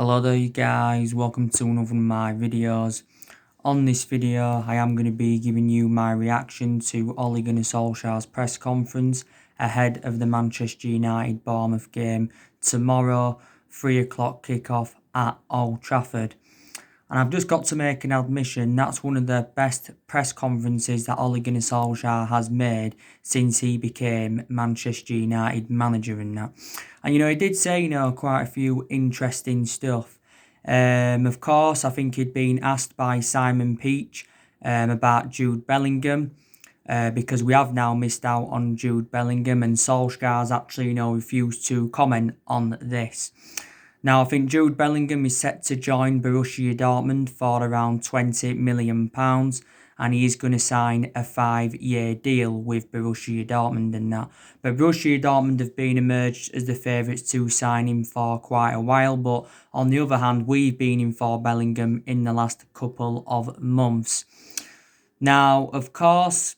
Hello there you guys, welcome to another of my videos. On this video I am going to be giving you my reaction to Ole Gunnar Solskjaer's press conference ahead of the Manchester United Bournemouth game tomorrow, 3 o'clock kickoff at Old Trafford. And I've just got to make an admission, that's one of the best press conferences that Ole Gunnar Solskjaer has made since he became Manchester United manager and that. And, he did say, quite a few interesting stuff. Of course, I think he'd been asked by Simon Peach about Jude Bellingham. Because we have now missed out on Jude Bellingham, and Solskjaer's actually, refused to comment on this. Now, I think Jude Bellingham is set to join Borussia Dortmund for around £20 million, and he is going to sign a 5-year deal with Borussia Dortmund and that. But Borussia Dortmund have been emerged as the favourites to sign him for quite a while, but on the other hand, we've been in for Bellingham in the last couple of months. Now, of course,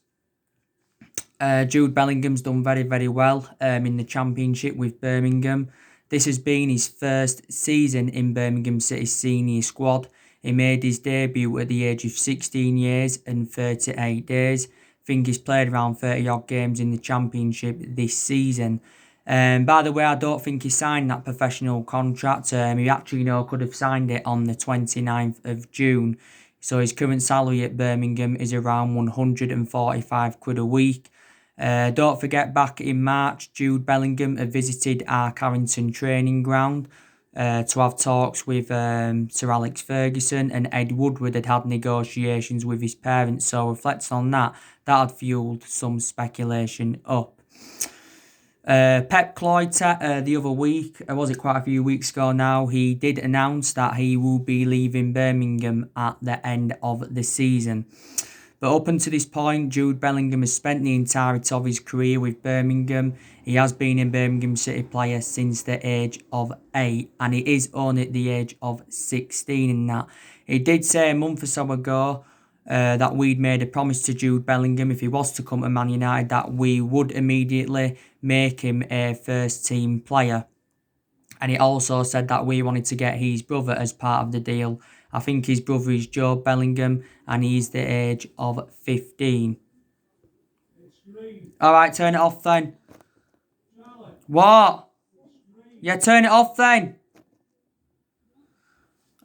Jude Bellingham's done very, very well in the Championship with Birmingham. This has been his first season in Birmingham City's senior squad. He made his debut at the age of 16 years and 38 days. I think he's played around 30 odd games in the Championship this season. By the way, I don't think he signed that professional contract. He actually could have signed it on the 29th of June. So his current salary at Birmingham is around £145 a week. Don't forget, back in March, Jude Bellingham had visited our Carrington training ground to have talks with Sir Alex Ferguson, and Ed Woodward had negotiations with his parents. So reflecting on that had fueled some speculation up. Pep Cloyter, the other week, was it quite a few weeks ago now, he did announce that he will be leaving Birmingham at the end of the season. But up until this point, Jude Bellingham has spent the entirety of his career with Birmingham. He has been a Birmingham City player since the age of 8, and he is only at the age of 16 in that. He did say a month or so ago that we'd made a promise to Jude Bellingham if he was to come to Man United that we would immediately make him a first team player. And he also said that we wanted to get his brother as part of the deal. I think his brother is Joe Bellingham, and he's the age of 15. Alright, turn it off then. What? Yeah, turn it off then.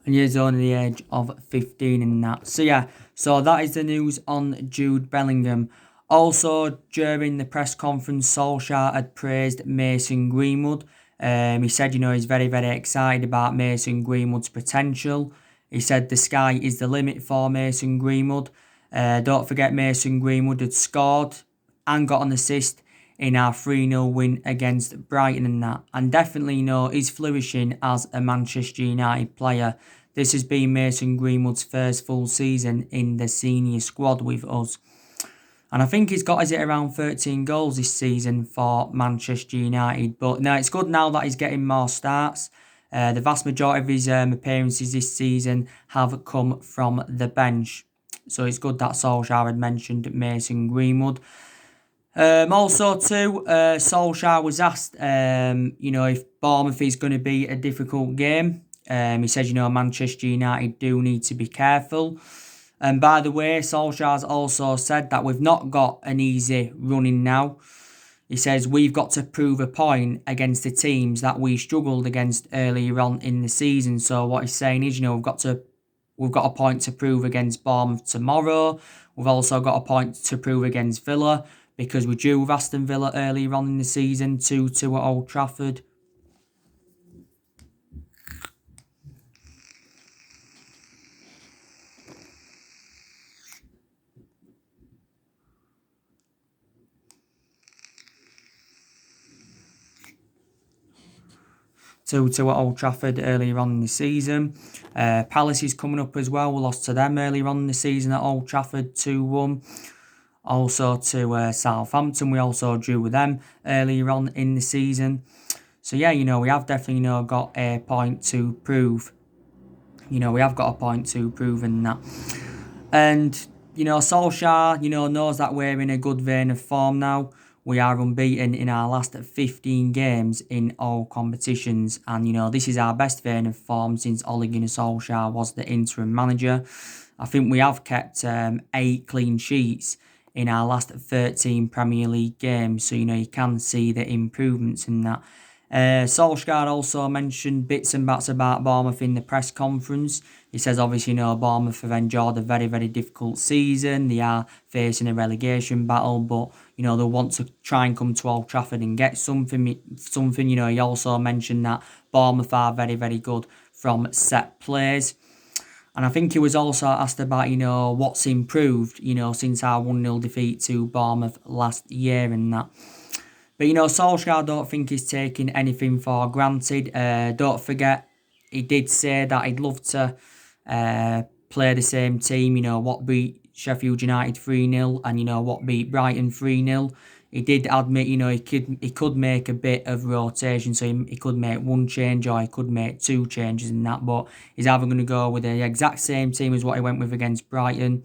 And he's only the age of 15 in that. So that is the news on Jude Bellingham. Also, during the press conference, Solskjaer had praised Mason Greenwood. He said, he's very, very excited about Mason Greenwood's potential. He said the sky is the limit for Mason Greenwood. Don't forget, Mason Greenwood had scored and got an assist in our 3-0 win against Brighton and that. And definitely, he's flourishing as a Manchester United player. This has been Mason Greenwood's first full season in the senior squad with us. And I think he's got, around 13 goals this season for Manchester United. But no, it's good now that he's getting more starts. The vast majority of his appearances this season have come from the bench. So it's good that Solskjaer had mentioned Mason Greenwood. Also, too, Solskjaer was asked, if Bournemouth is going to be a difficult game. He said, Manchester United do need to be careful. And by the way, Solskjaer's also said that we've not got an easy running now. He says we've got to prove a point against the teams that we struggled against earlier on in the season. So what he's saying is, we've got a point to prove against Bournemouth tomorrow. We've also got a point to prove against Villa, because we drew with Aston Villa earlier on in the season, 2-2 at Old Trafford. To at Old Trafford earlier on in the season. Palace is coming up as well. We lost to them earlier on in the season at Old Trafford 2-1. Also to Southampton, we also drew with them earlier on in the season. So yeah, we have definitely got a point to prove. We have got a point to prove in that. And Solskjaer, knows that we're in a good vein of form now. we are unbeaten in our last 15 games in all competitions. And, this is our best vein of form since Ole Gunnar Solskjaer was the interim manager. I think we have kept 8 clean sheets in our last 13 Premier League games. So, you can see the improvements in that. Solskjaer also mentioned bits and bats about Bournemouth in the press conference. He says, obviously, Bournemouth have endured a very, very difficult season. They are facing a relegation battle, but, they want to try and come to Old Trafford and get something. He also mentioned that Bournemouth are very, very good from set plays. And I think he was also asked about, what's improved, since our 1-0 defeat to Bournemouth last year and that. But, Solskjaer, I don't think he's taking anything for granted. Don't forget, he did say that he'd love to play the same team, what beat Sheffield United 3-0 and, what beat Brighton 3-0. He did admit, he could make a bit of rotation, so he could make 1 change or he could make 2 changes in that, but he's either going to go with the exact same team as what he went with against Brighton,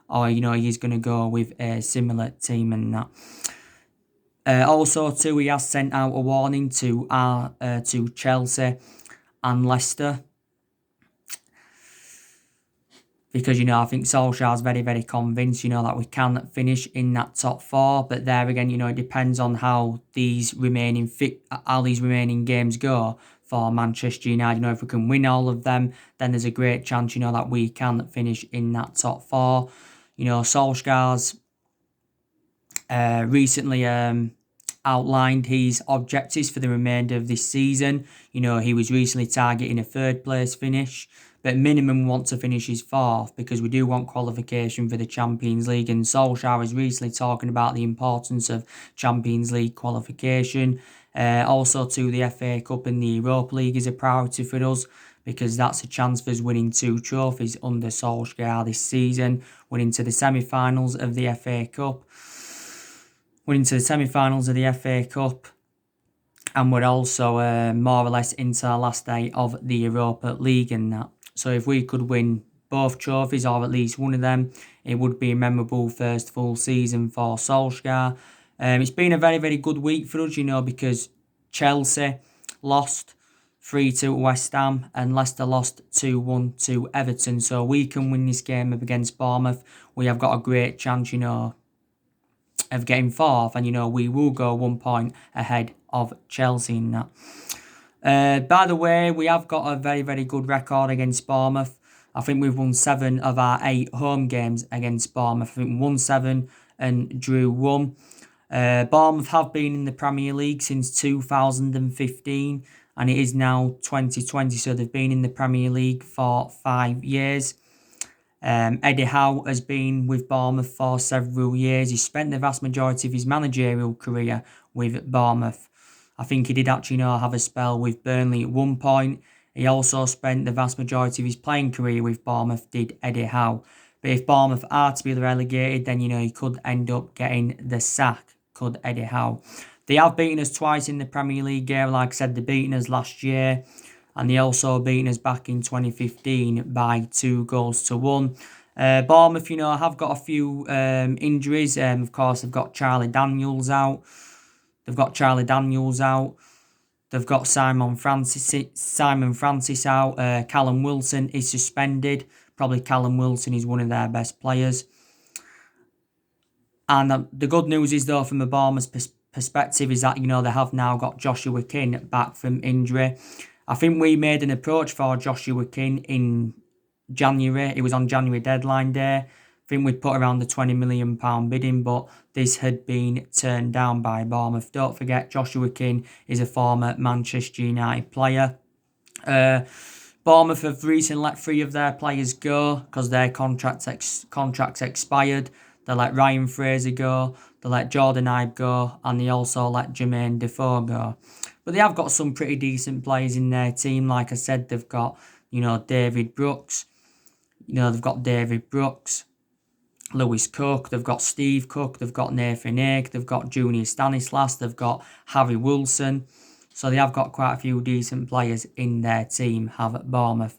or, he's going to go with a similar team and that. Also, too, he has sent out a warning to Chelsea and Leicester. Because, I think Solskjaer's very, very convinced, that we can finish in that top 4. But there again, it depends on how these remaining games go for Manchester United. If we can win all of them, then there's a great chance, that we can finish in that top 4. Solskjaer's recently outlined his objectives for the remainder of this season. He was recently targeting a 3rd place finish, but minimum want to finish his 4th because we do want qualification for the Champions League. And Solskjaer was recently talking about the importance of Champions League qualification. Also to the FA Cup and the Europa League is a priority for us, because that's a chance for us winning 2 trophies under Solskjaer this season, winning to the semi-finals of the FA Cup. And we're also more or less into the last day of the Europa League and that. So if we could win both trophies, or at least one of them, it would be a memorable first full season for Solskjaer. It's been a very, very good week for us, because Chelsea lost 3-2 to West Ham and Leicester lost 2-1 to Everton. So we can win this game against Bournemouth. We have got a great chance, of getting 4th, and we will go 1 point ahead of Chelsea in that. By the way, we have got a very, very good record against Bournemouth. I think we've won 7 of our 8 home games against Bournemouth. I think we won 7 and drew 1. Bournemouth have been in the Premier League since 2015, and it is now 2020, so they've been in the Premier League for 5 years. Eddie Howe has been with Bournemouth for several years. He spent the vast majority of his managerial career with Bournemouth. I think he did actually have a spell with Burnley at one point. He also spent the vast majority of his playing career with Bournemouth, did Eddie Howe. But if Bournemouth are to be relegated, then, he could end up getting the sack, could Eddie Howe. They have beaten us twice in the Premier League game. Like I said, they beaten us last year, and they also beaten us back in 2015 by 2-1. Bournemouth, have got a few injuries. Of course, they've got Charlie Daniels out. They've got Simon Francis out. Callum Wilson is suspended. Probably Callum Wilson is one of their best players. And the good news is, though, from a Bournemouth perspective, is that, they have now got Joshua King back from injury. I think we made an approach for Joshua King in January. It was on January deadline day. I think we'd put around the £20 million bidding, but this had been turned down by Bournemouth. Don't forget, Joshua King is a former Manchester United player. Bournemouth have recently let 3 of their players go because their contracts expired. They let Ryan Fraser go, they let Jordan Ibe go, and they also let Jermaine Defoe go. But they have got some pretty decent players in their team. Like I said, they've got, David Brooks. They've got David Brooks, Lewis Cook, they've got Steve Cook, they've got Nathan Ake, they've got Junior Stanislas, they've got Harry Wilson. So they have got quite a few decent players in their team, have at Bournemouth.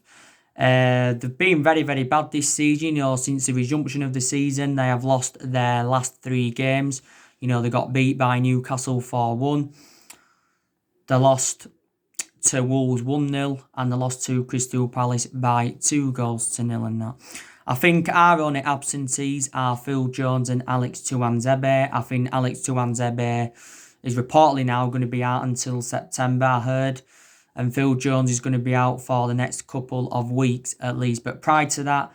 They've been very, very bad this season. Since the resumption of the season, they have lost their last 3 games. You know, they got beat by Newcastle 4-1. They lost to Wolves 1-0, and they lost to Crystal Palace by 2-0 and that. I think our only absentees are Phil Jones and Alex Tuanzebe. I think Alex Tuanzebe is reportedly now going to be out until September, I heard. And Phil Jones is going to be out for the next couple of weeks at least. But prior to that,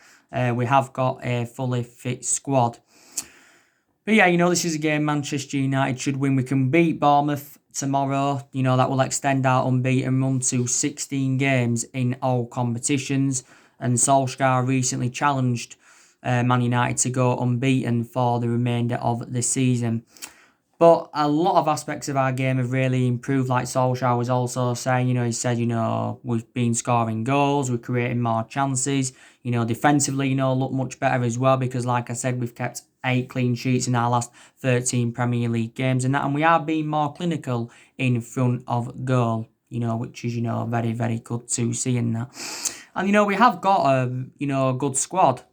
we have got a fully fit squad. But yeah, you know, this is a game Manchester United should win. We can beat Bournemouth tomorrow. You know, that will extend our unbeaten run to 16 games in all competitions. And Solsjaker recently challenged Man United to go unbeaten for the remainder of the season. But a lot of aspects of our game have really improved. Like Solskjaer was also saying, you know, he said, you know, we've been scoring goals, we're creating more chances. You know, defensively, you know, look much better as well because, like I said, we've kept 8 clean sheets in our last 13 Premier League games and that. And we are being more clinical in front of goal, you know, which is, you know, very, very good to see in that. And, you know, we have got a, you know, a good squad.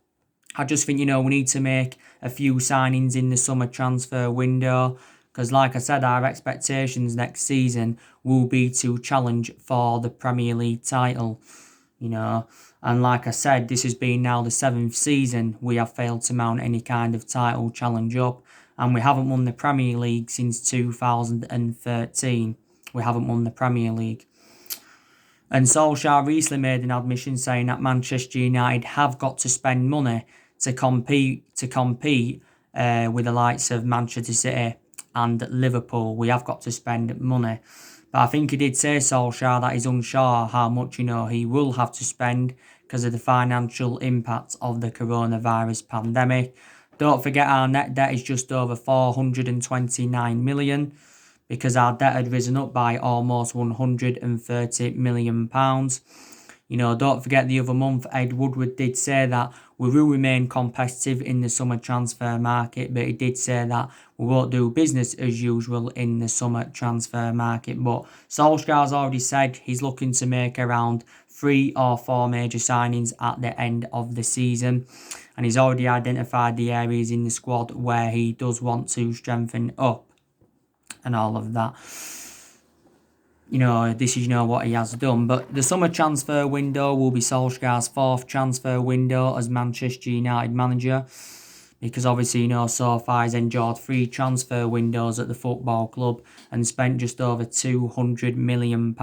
I just think, you know, we need to make a few signings in the summer transfer window. Because like I said, our expectations next season will be to challenge for the Premier League title, you know. And like I said, this has been now the 7th season we have failed to mount any kind of title challenge up. And we haven't won the Premier League since 2013. We haven't won the Premier League. And Solskjaer recently made an admission saying that Manchester United have got to spend money to compete with the likes of Manchester City and Liverpool. We have got to spend money. But I think he did say, Solskjaer, that he's unsure how much, you know, he will have to spend because of the financial impact of the coronavirus pandemic. Don't forget our net debt is just over 429 million because our debt had risen up by almost 130 million pounds. You know, don't forget the other month, Ed Woodward did say that we will remain competitive in the summer transfer market, but he did say that we won't do business as usual in the summer transfer market. But Solskjaer's already said he's looking to make around 3 or 4 major signings at the end of the season. And he's already identified the areas in the squad where he does want to strengthen up and all of that. You know, this is, you know, what he has done. But the summer transfer window will be Solskjaer's 4th transfer window as Manchester United manager. Because obviously, you know, so far he's enjoyed 3 transfer windows at the football club and spent just over £200 million.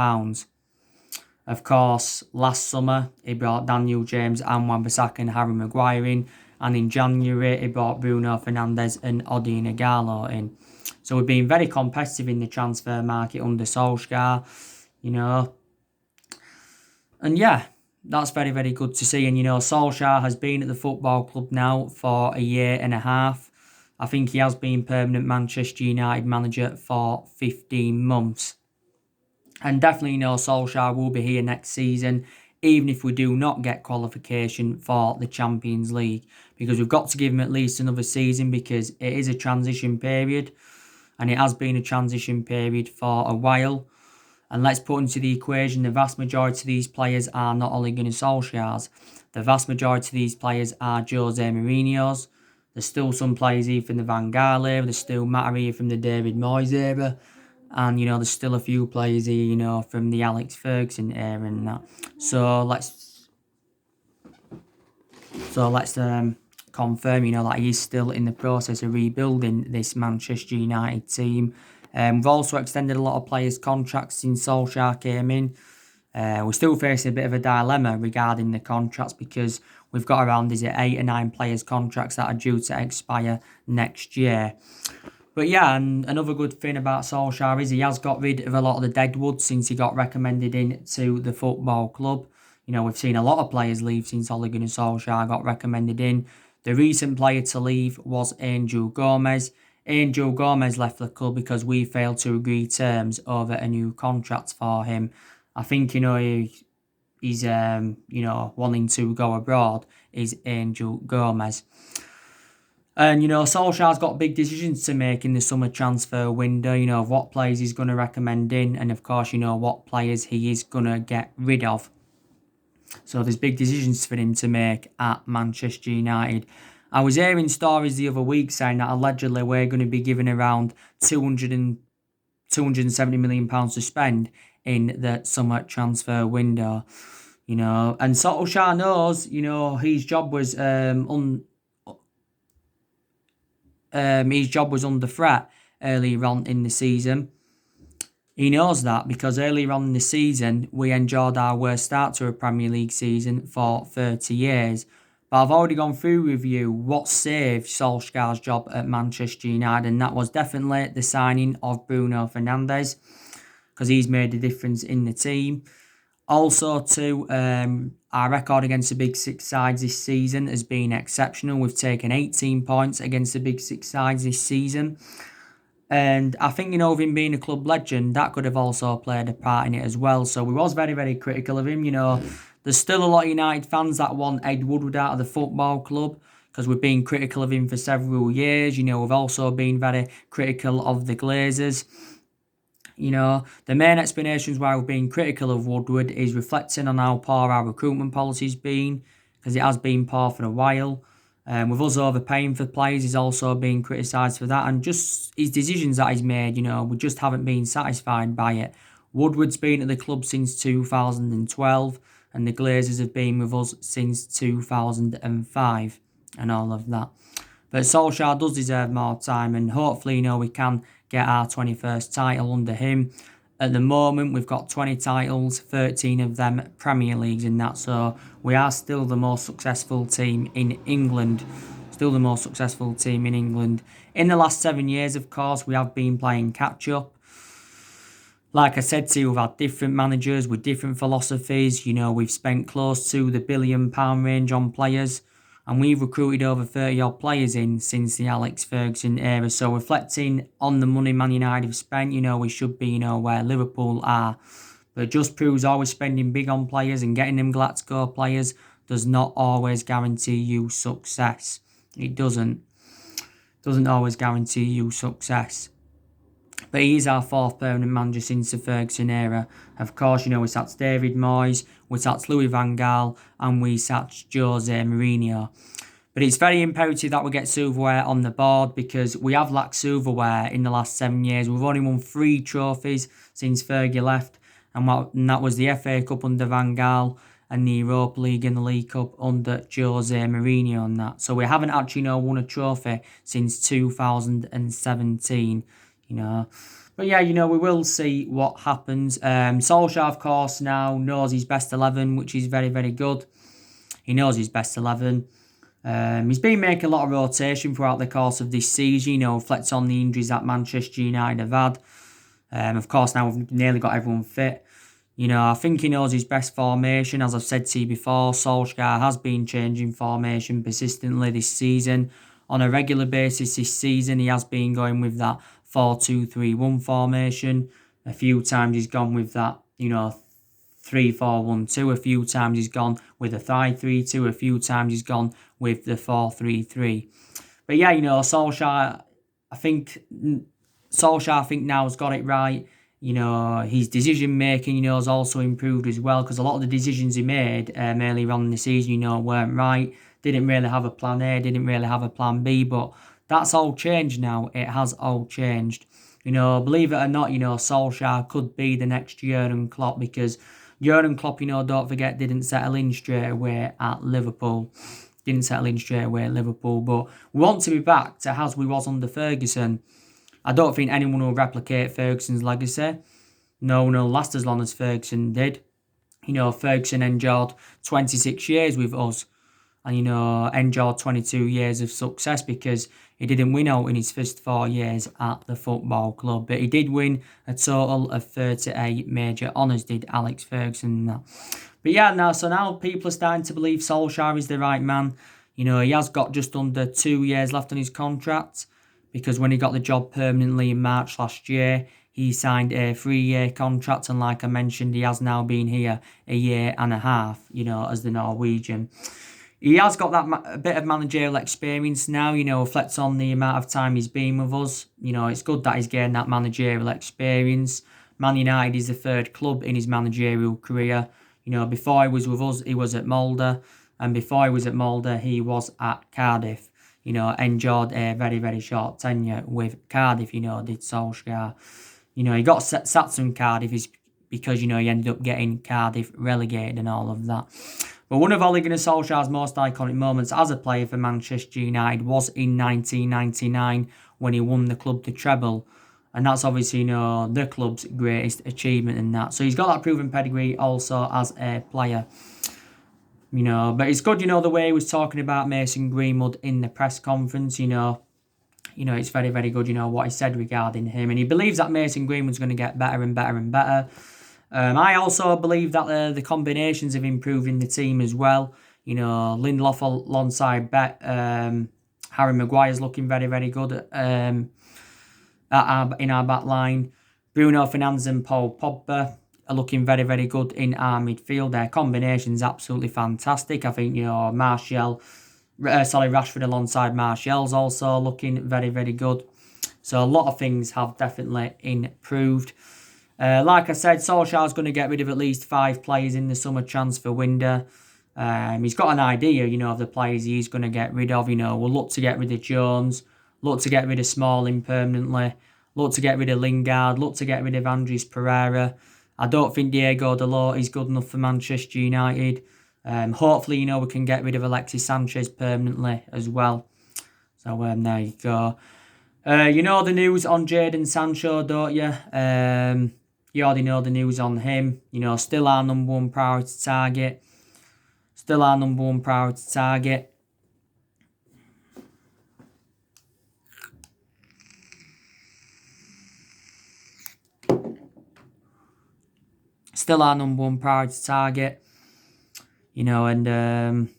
Of course, last summer he brought Daniel James and Wan-Bissaka and Harry Maguire in. And in January he brought Bruno Fernandes and Odi Nagalo in. So we've been very competitive in the transfer market under Solskjaer, you know. And yeah, that's very, very good to see. And, you know, Solskjaer has been at the football club now for a year and a half. I think he has been permanent Manchester United manager for 15 months. And definitely, you know, Solskjaer will be here next season, even if we do not get qualification for the Champions League. Because we've got to give him at least another season because it is a transition period. And it has been a transition period for a while. And let's put into the equation, the vast majority of these players are not Ole Gunnar Solskjaer's. The vast majority of these players are Jose Mourinho's. There's still some players here from the Van Gaal era. There's still Matt here from the David Moyes era. And, you know, there's still a few players here, you know, from the Alex Ferguson era and that. So let's confirm, you know, that he is still in the process of rebuilding this Manchester United team. We've also extended a lot of players' contracts since Solskjaer came in. We're still facing a bit of a dilemma regarding the contracts because we've got around 8 or 9 players' contracts that are due to expire next year. But yeah, and another good thing about Solskjaer is he has got rid of a lot of the deadwood since he got recommended into the football club. You know, we've seen a lot of players leave since Ole Gunnar Solskjaer got recommended in. The recent player to leave was Angel Gomez. Angel Gomez left the club because we failed to agree terms over a new contract for him. I think, you know, he's you know, wanting to go abroad is Angel Gomez. And, you know, Solskjaer's got big decisions to make in the summer transfer window, you know, of what players he's going to recommend in and, of course, you know, what players he is going to get rid of. So there's big decisions for him to make at Manchester United. I was hearing stories the other week saying that allegedly we're going to be given around 270 million pounds to spend in the summer transfer window. And Solskjaer knows, his job was under threat earlier on in the season. He knows that because earlier on in the season, we enjoyed our worst start to a Premier League season for 30 years. But I've already gone through with you what saved Solskjaer's job at Manchester United, and that was definitely the signing of Bruno Fernandes, because he's made a difference in the team. Also, too, our record against the Big Six sides this season has been exceptional. We've taken 18 points against the Big Six sides this season. And I think, with him being a club legend, that could have also played a part in it as well. So we was very, very critical of him. There's still a lot of United fans that want Ed Woodward out of the football club because we've been critical of him for several years. We've also been very critical of the Glazers. The main explanations why we've been critical of Woodward is reflecting on how poor our recruitment policy's been, because it has been poor for a while. With us overpaying for players, he's also been criticised for that, and just his decisions that he's made, we just haven't been satisfied by it. Woodward's been at the club since 2012, and the Glazers have been with us since 2005, and all of that. But Solskjaer does deserve more time, and hopefully, we can get our 21st title under him. At the moment, we've got 20 titles, 13 of them Premier Leagues in that, so we are still the most successful team in England. In the last 7 years, of course, we have been playing catch-up. Like I said to you, we've had different managers with different philosophies. We've spent close to the £1 billion range on players, and we've recruited over 30-odd players in since the Alex Ferguson era. So reflecting on the money Man United have spent, we should be, where Liverpool are. But it just proves always spending big on players and getting them Glasgow players does not always guarantee you success. It doesn't always guarantee you success. But he is our fourth permanent manager since the Ferguson era. Of course, we sacked David Moyes, we sacked Louis van Gaal, and we sacked Jose Mourinho. But it's very imperative that we get silverware on the board, because we have lacked silverware in the last 7 years. We've only won 3 trophies since Fergie left, and that was the FA Cup under Van Gaal and the Europa League and the League Cup under Jose Mourinho and that. So we haven't actually won a trophy since 2017. But yeah, we will see what happens. Solskjaer, of course, now knows his best 11, which is very, very good. He knows his best 11. He's been making a lot of rotation throughout the course of this season, reflects on the injuries that Manchester United have had. Of course, now we've nearly got everyone fit. I think he knows his best formation. As I've said to you before, Solskjaer has been changing formation persistently this season. On a regular basis this season, he has been going with that 4-2-3-1 formation. A few times he's gone with that, 3-4-1-2. A few times he's gone with a 5-3-2. A few times he's gone with the 4-3-3. But yeah, Solskjaer, I think now has got it right. His decision making, has also improved as well, because a lot of the decisions he made earlier on in the season, weren't right. Didn't really have a plan A, didn't really have a plan B, but that's all changed now. It has all changed. Believe it or not, Solskjaer could be the next Jurgen Klopp, because Jurgen Klopp, don't forget, didn't settle in straight away at Liverpool. But we want to be back to as we was under Ferguson. I don't think anyone will replicate Ferguson's legacy. No one will last as long as Ferguson did. Ferguson endured 26 years with us, and, endured 22 years of success, because he didn't win out in his first 4 years at the football club. But he did win a total of 38 major honours, did Alex Ferguson. But yeah, now people are starting to believe Solskjaer is the right man. He has got just under 2 years left on his contract, because when he got the job permanently in March last year, he signed a 3-year contract, and like I mentioned, he has now been here a year and a half, as the Norwegian. He has got a bit of managerial experience now, reflects on the amount of time he's been with us. It's good that he's gained that managerial experience. Man United is the 3rd club in his managerial career. Before he was with us, he was at Molde, and before he was at Molde, he was at Cardiff. you know, enjoyed a very, very short tenure with Cardiff, you know, did Solskjaer. You know, he got sacked from Cardiff because, you know, he ended up getting Cardiff relegated and all of that. But one of Ole Gunnar Solskjaer's most iconic moments as a player for Manchester United was in 1999 when he won the club the treble. And that's obviously, you know, the club's greatest achievement in that. So he's got that proven pedigree also as a player. You know, but it's good, you know, the way he was talking about Mason Greenwood in the press conference, you know, it's very, very good, you know, what he said regarding him. And he believes that Mason Greenwood's going to get better and better and better. I also believe that the combinations have improved in the team as well. You know, Lindelof alongside Harry Maguire's looking very, very good in our back line. Bruno Fernandes and Paul Pogba are looking very, very good in our midfield. Their combination's absolutely fantastic. I think, you know, Rashford alongside Martial's also looking very, very good. So a lot of things have definitely improved. Like I said, Solskjaer's going to get rid of at least 5 players in the summer transfer window. He's got an idea, you know, of the players he's going to get rid of. You know, we'll look to get rid of Jones, look to get rid of Smalling permanently, look to get rid of Lingard, look to get rid of Andres Pereira. I don't think Diego Dalot is good enough for Manchester United. Hopefully, you know, we can get rid of Alexis Sanchez permanently as well. So there you go. You know the news on Jadon Sancho, don't you? You already know the news on him. You know, still our number one priority target. Still our number one priority target. Still our number one priority target. You know, and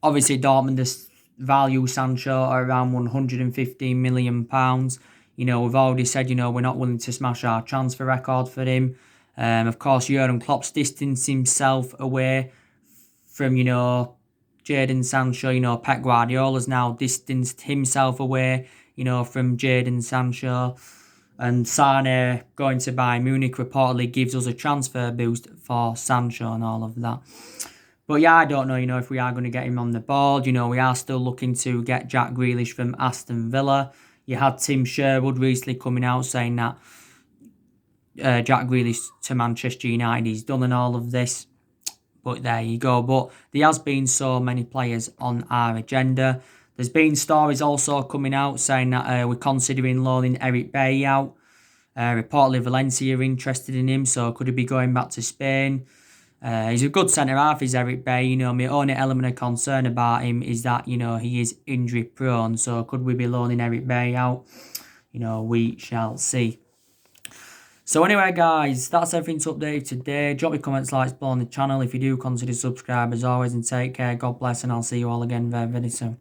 obviously Dortmund value Sancho at around £115 million. You know, we've already said, you know, we're not willing to smash our transfer record for him. Of course, Jurgen Klopp's distanced himself away from, you know, Jadon Sancho. You know, Pep Guardiola's now distanced himself away, you know, from Jadon Sancho. And Sane going to Bayern Munich reportedly gives us a transfer boost for Sancho and all of that. But yeah, I don't know, you know, if we are going to get him on the board. You know, we are still looking to get Jack Grealish from Aston Villa. You had Tim Sherwood recently coming out saying that Jack Grealish to Manchester United, he's done and all of this. But there you go. But there has been so many players on our agenda. There's been stories also coming out saying that we're considering loaning Eric Bailly out. Reportedly Valencia are interested in him, so could he be going back to Spain? He's a good centre-half, is Eric Bailly. You know, my only element of concern about him is that, you know, he is injury-prone. So could we be loaning Eric Bailly out? You know, we shall see. So anyway, guys, that's everything to update today. Drop your comments, likes below on the channel. If you do, consider subscribe as always, and take care. God bless, and I'll see you all again very, very soon.